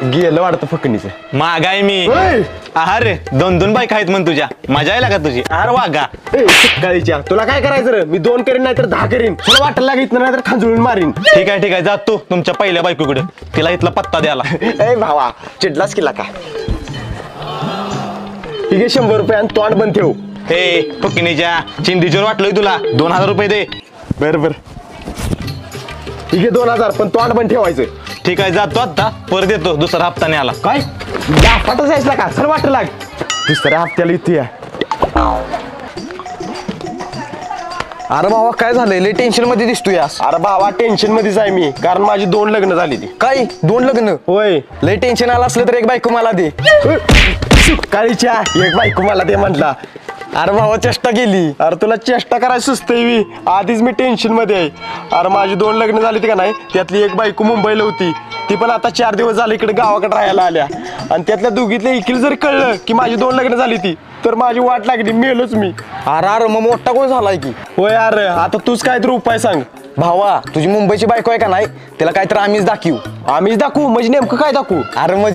गेलं वाटतं फकणीचं. मागाय मी अरे 2-2 बाईक आहेत म्हण तुझ्या. मजा आहे का तुझी? अरे वागा सकाळीच्या तुला काय करायचं रे? मी 2 करीन नाहीतर 10 करीन. तुला वाटायला लागितलं नाही तर खांजळून मारीन. ठीक आहे जा तू तुमच्या पहिल्या बायकोकडे. तिला इथला पत्ता द्याला. ए भावा चिडलास केला का? ठीक आहे 100 रुपये आणि तोंड बंद ठेव. हे फुकणीच्या चिंदीचोर वाटलोय तुला. 2000 रुपये दे. बर ठीक आहे 2000 पण तोंड बंद ठेवायचं. ठीक आहे जातो आता. परत येतो दुसरा हप्ता नाही आला. काय लापाटच जायचं का? सर वाटलं लाग दुसऱ्या हप्त्याला इथे या. अरे भावा काय झालंय? लय टेन्शन मध्ये दिसतोय आज. अरे भावा टेन्शन मध्येच आहे मी, कारण माझी 2 लग्न झाली ती. काय 2 लग्न? होय. लय टेन्शन आलं असलं तर एक बायको मला दे. काळीच्या एक बायको मला दे म्हटला. अरे भावा चेष्टा केली. अरे तुला चेष्टा करायची सुचते मी. आधीच मी टेन्शन मध्ये आहे. अरे माझी 2 लग्न झाली ती का नाही, त्यातली एक बायको मुंबईला होती. ती पण आता 4 दिवस झाले इकडे गावाकडे राहायला आल्या. आणि त्यातल्या दोघीतल्या एकीला जरी कळलं की माझी 2 लग्न झाली ती, तर माझी वाट लागली, मेलोच मी. अरे मग मोठा कोण झालाय की? होय अरे आता तूच काहीतरी उपाय सांग. भावा तुझी मुंबईची बायको आहे का नाही, त्याला काहीतरी आम्हीच दाखवू. आम्हीच दाखवू म्हणजे नेमकं काय दाखवू? अरे मग